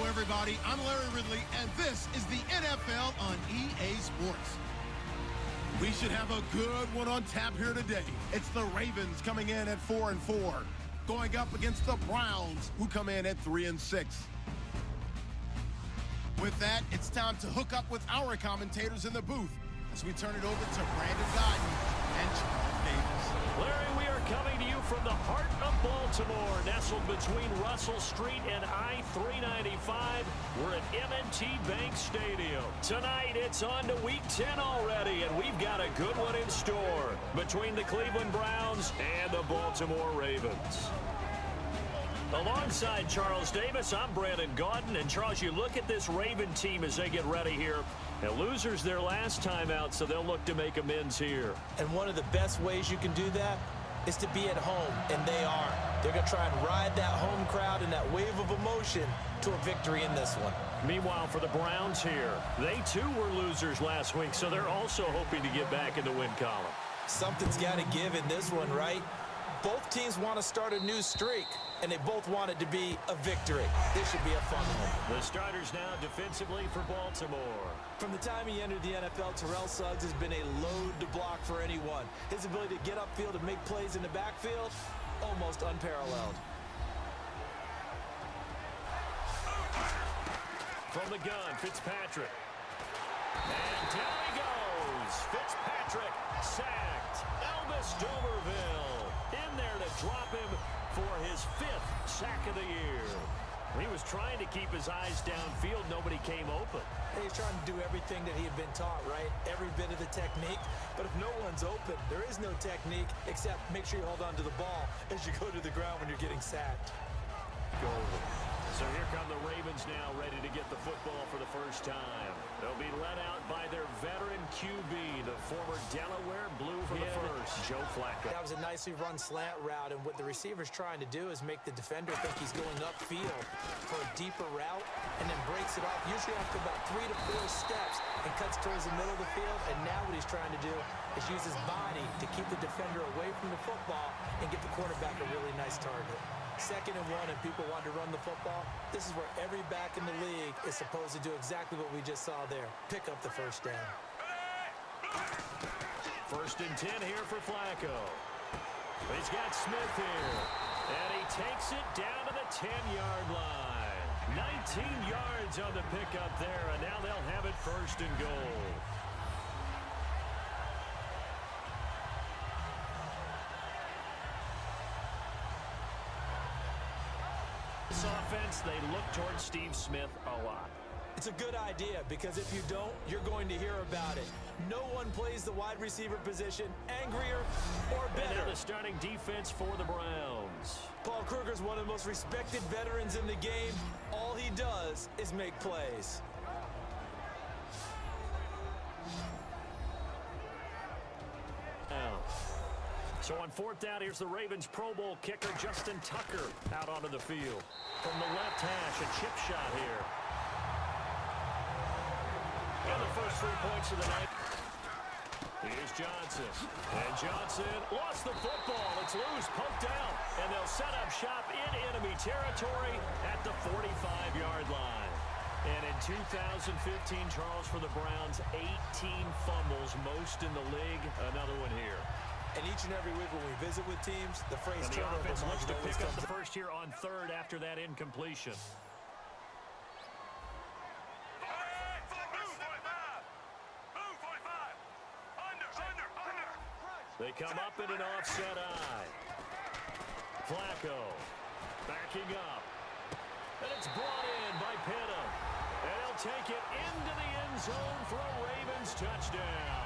everybody. I'm Larry Ridley, and this is the NFL on EA Sports. We should have a good one on tap here today. It's the Ravens coming in at 4-4, going up against the Browns, who come in at 3-6. With that, it's time to hook up with our commentators in the booth as we turn it over to Brandon Guyton and Charles Davis. Larry, we are coming to you from the heart of Baltimore, nestled between Russell Street and I-395. We're at M&T Bank Stadium. Tonight, it's on to Week 10 already, and we've got a good one in store between the Cleveland Browns and the Baltimore Ravens. Alongside Charles Davis, I'm Brandon Guyton. And Charles, you look at this Raven team as they get ready here. And losers their last time out, so they'll look to make amends here. And one of the best ways you can do that is to be at home, and they are. They're going to try and ride that home crowd and that wave of emotion to a victory in this one. Meanwhile, for the Browns here, they too were losers last week, so they're also hoping to get back in the win column. Something's got to give in this one, right? Both teams want to start a new streak, and they both want it to be a victory. This should be a fun one. The starters now defensively for Baltimore. From the time he entered the NFL, Terrell Suggs has been a load to block for anyone. His ability to get upfield and make plays in the backfield, almost unparalleled. From the gun, Fitzpatrick. And down he goes. Fitzpatrick sacked. Elvis Dumervil in there to drop him for his 5th sack of the year. He was trying to keep his eyes downfield. Nobody came open. He's trying to do everything that he had been taught, right? Every bit of the technique. But if no one's open, there is no technique except make sure you hold on to the ball as you go to the ground when you're getting sacked. Goal. So here come the Ravens now, ready to get the football for the first time. They'll be led out by their veteran QB, the former Delaware Blue for the first, Joe Flacco. That was a nicely run slant route, and what the receiver's trying to do is make the defender think he's going upfield for a deeper route, and then breaks it off, usually after about 3 to 4 steps, and cuts towards the middle of the field. And now what he's trying to do is use his body to keep the defender away from the football and get the quarterback a really nice target. 2nd and 1, and people want to run the football. This is where every back in the league is supposed to do exactly what we just saw there. Pick up the first down. 1st and 10 here for Flacco. He's got Smith here. And he takes it down to the 10-yard line. 19 yards on the pickup there, and now they'll have it 1st and goal. This offense, they look towards Steve Smith a lot. It's a good idea, because if you don't, you're going to hear about it. No one plays the wide receiver position angrier or better. And now the starting defense for the Browns. Paul Kruger's one of the most respected veterans in the game. All he does is make plays. So on 4th down, here's the Ravens Pro Bowl kicker, Justin Tucker, out onto the field. From the left hash, a chip shot here. And the first 3 points of the night. Here's Johnson. And Johnson lost the football. It's loose, poked out. And they'll set up shop in enemy territory at the 45-yard line. And in 2015, Charles, for the Browns, 18 fumbles, most in the league. Another one here. And each and every week when we visit with teams, the phrase and the turnover offense looks to pick up the up. first here on 3rd after that incompletion. They come up in an offset eye. Flacco backing up. And it's brought in by Pitta. And he'll take it into the end zone for a Ravens touchdown.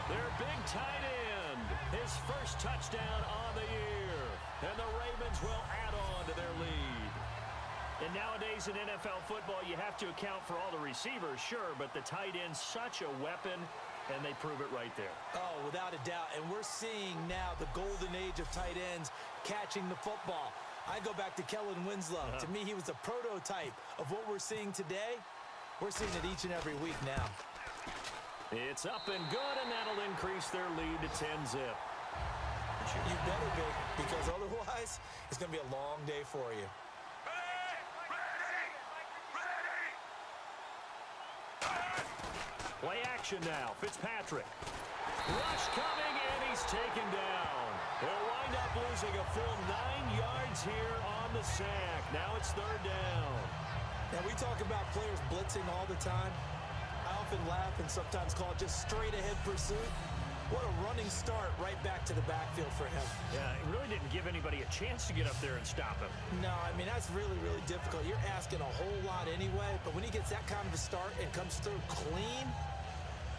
Their big tight end, his first touchdown on the year. And the Ravens will add on to their lead. And nowadays in NFL football, you have to account for all the receivers, sure, but the tight end's such a weapon, and they prove it right there. Oh, without a doubt. And we're seeing now the golden age of tight ends catching the football. I go back to Kellen Winslow. To me, he was a prototype of what we're seeing today. We're seeing it each and every week now. It's up and good, and that'll increase their lead to 10-zip. You better be, because otherwise, it's going to be a long day for you. Play action now. Fitzpatrick. Rush coming, and he's taken down. They'll wind up losing a full 9 yards here on the sack. Now it's third down. Now, we talk about players blitzing all the time. I often laugh and sometimes call it just straight-ahead pursuit. What a running start right back to the backfield for him. Yeah, it really didn't give anybody a chance to get up there and stop him. No, I mean, that's really, really difficult. You're asking a whole lot anyway, but when he gets that kind of a start and comes through clean,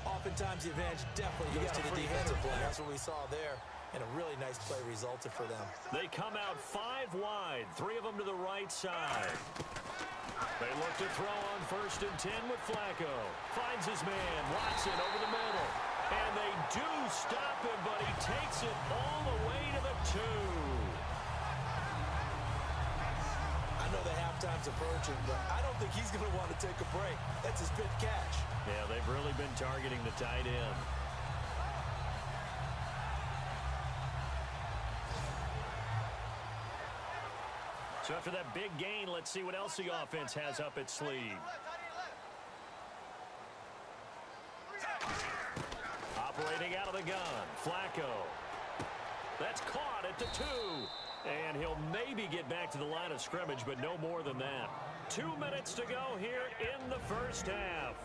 oftentimes the advantage definitely goes to the defensive play. That's what we saw there, and a really nice play resulted for them. They come out 5 wide, 3 of them to the right side. They look to throw on 1st and 10 with Flacco. Finds his man, Watson over the middle. And they do stop him, but he takes it all the way to the 2. I know the halftime's approaching, but I don't think he's going to want to take a break. That's his big catch. Yeah, they've really been targeting the tight end. So after that big gain, let's see what else the offense has up its sleeve. Operating out of the gun, Flacco. That's caught at the 2. And he'll maybe get back to the line of scrimmage, but no more than that. 2 minutes to go here in the first half.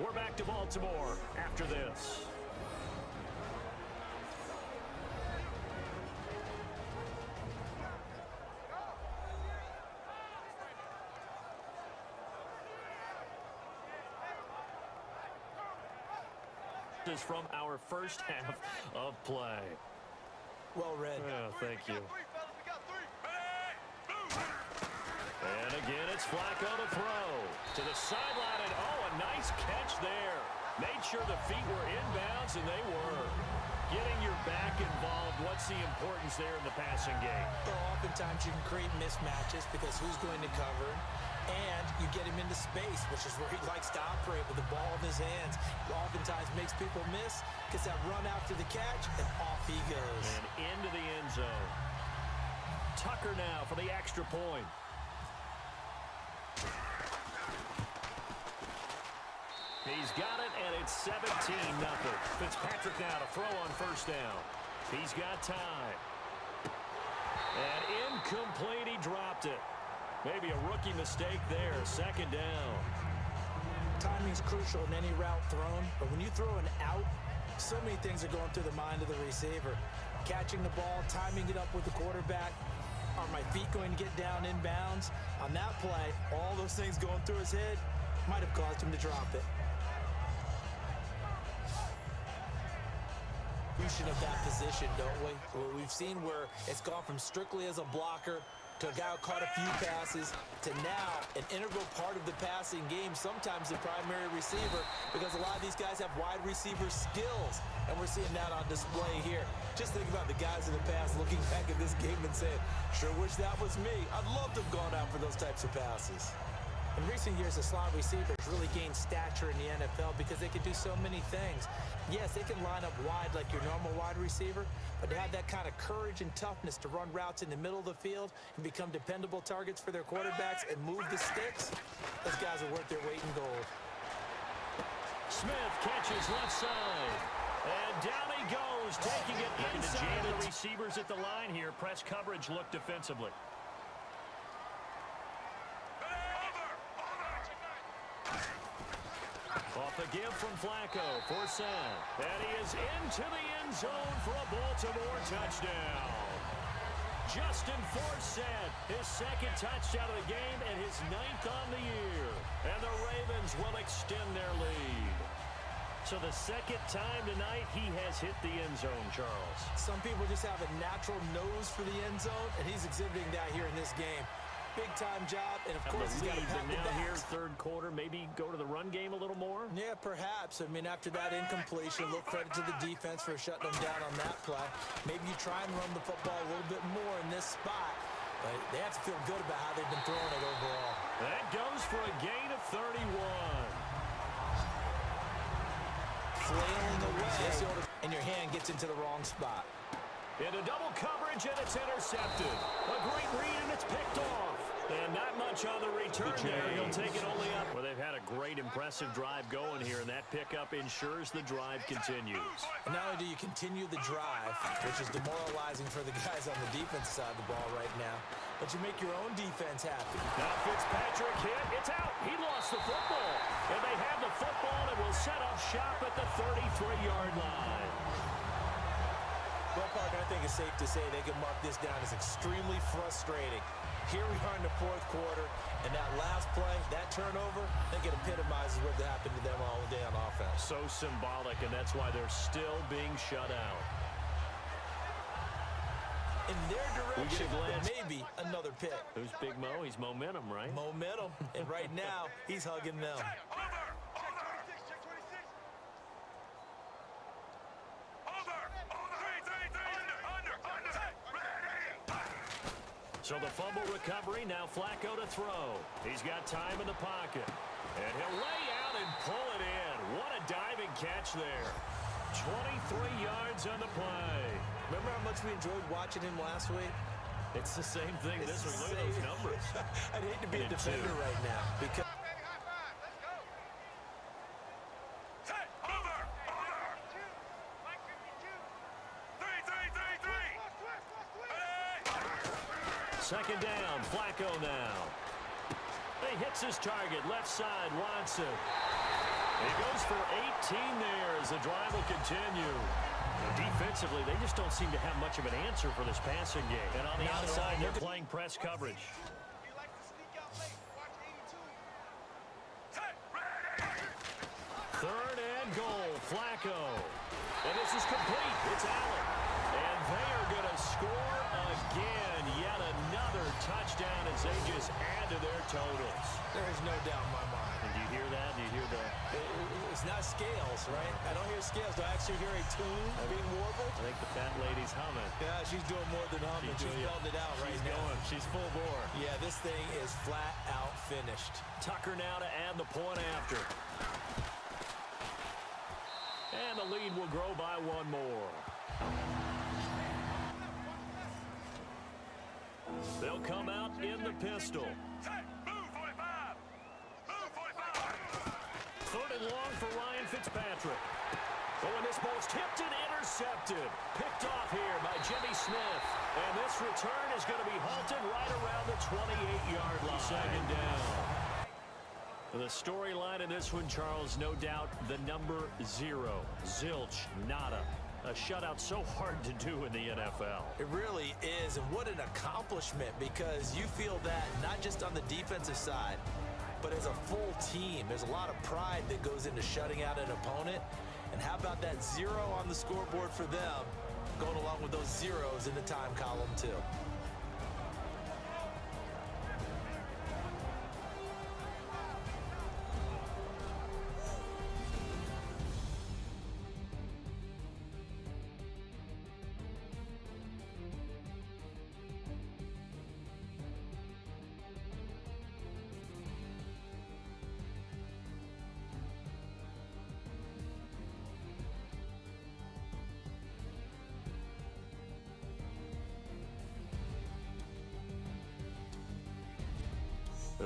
We're back to Baltimore after this. Is from our first half of play. Well read. Yeah, thank you. And again, it's Flacco to throw. To the sideline, and oh, a nice catch there. Made sure the feet were inbounds, and they were. Getting your back involved, what's the importance there in the passing game? Well, oftentimes you can create mismatches because who's going to cover? And you get him into space, which is where he likes to operate with the ball in his hands. Oftentimes makes people miss, gets that run after the catch, and off he goes. And into the end zone. Tucker now for the extra point. He's got it, and it's 17-0. Fitzpatrick now to throw on 1st down. He's got time. And incomplete, he dropped it. Maybe a rookie mistake there, 2nd down. Timing's crucial in any route thrown, but when you throw an out, so many things are going through the mind of the receiver. Catching the ball, timing it up with the quarterback. Are my feet going to get down inbounds? On that play, all those things going through his head might have caused him to drop it. Of that position, don't we? We've seen where it's gone from strictly as a blocker to a guy who caught a few passes to now an integral part of the passing game, sometimes the primary receiver, because a lot of these guys have wide receiver skills, and we're seeing that on display here. Just think about the guys in the past looking back at this game and saying, sure wish that was me. I'd love to have gone out for those types of passes. In recent years, the slot receivers really gained stature in the NFL because they can do so many things. Yes, they can line up wide like your normal wide receiver, but to have that kind of courage and toughness to run routes in the middle of the field and become dependable targets for their quarterbacks and move the sticks, those guys are worth their weight in gold. Smith catches left side. And down he goes, taking it inside. The receivers at the line here. Press coverage look defensively. Off the give from Flacco for Sam. And he is into the end zone for a Baltimore touchdown. Justin Forsett, his 2nd touchdown of the game and his 9th on the year. And the Ravens will extend their lead. So the 2nd time tonight he has hit the end zone, Charles. Some people just have a natural nose for the end zone, and he's exhibiting that here in this game. Big-time job, and of course he's got to pack the now here, backs. 3rd quarter, maybe go to the run game a little more? Yeah, perhaps. I mean, after that incompletion, a little credit to the defense for shutting them down on that play. Maybe you try and run the football a little bit more in this spot, but they have to feel good about how they've been throwing it overall. That goes for a gain of 31. Flailing away, and your hand gets into the wrong spot. Into double coverage, and it's intercepted. A great read, and it's picked off. And not much punch on the return there. He'll take it only up. Well, they've had a great, impressive drive going here, and that pickup ensures the drive continues. And not only do you continue the drive, which is demoralizing for the guys on the defensive side of the ball right now, but you make your own defense happy. Now Fitzpatrick hit. It's out. He lost the football. And they have the football and will set up shop at the 33-yard line. Well, Parker, I think it's safe to say they can mark this down as extremely frustrating. Here we are in the fourth quarter, and that last play, that turnover, I think it epitomizes what happened to them all day on offense. So symbolic, and that's why they're still being shut out. In their direction, maybe another pick. Who's Big Mo? He's momentum, right? Momentum, and right now, he's hugging them. So the fumble recovery, now Flacco to throw. He's got time in the pocket. And he'll lay out and pull it in. What a diving catch there. 23 yards on the play. Remember how much we enjoyed watching him last week? It's the same thing this week. Look at those numbers. I'd hate to be a defender right now because second down, Flacco now. He hits his target, left side, Watson. He goes for 18 there as the drive will continue. Defensively, they just don't seem to have much of an answer for this passing game. And on the outside, they're playing press coverage. Third and goal, Flacco. And this is complete. It's Allen. And they are going to score again. Yet another touchdown as they just add to their totals. There is no doubt in my mind. And do you hear that? Do you hear the... It's not scales, right? I don't hear scales. Do I actually hear a tune being warbled? I think the fat lady's humming. Yeah, she's doing more than humming. She's belting it out right now. She's full bore. Yeah, this thing is flat out finished. Tucker now to add the point after. And the lead will grow by one more. They'll come out in the pistol. Third and long for Ryan Fitzpatrick. Oh, and this ball's tipped and intercepted. Picked off here by Jimmy Smith. And this return is going to be halted right around the 28-yard line. Second down. The storyline in this one, Charles, no doubt the number 0. Zilch, nada. A shutout so hard to do in the NFL. It really is, and what an accomplishment, because you feel that not just on the defensive side, but as a full team. There's a lot of pride that goes into shutting out an opponent. And how about that 0 on the scoreboard for them, going along with those zeros in the time column too.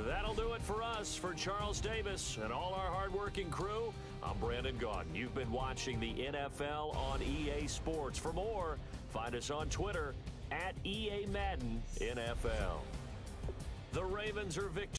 That'll do it for us. For Charles Davis and all our hardworking crew, I'm Brandon Gaudin. You've been watching the NFL on EA Sports. For more, find us on Twitter @EA Madden NFL. The Ravens are victorious.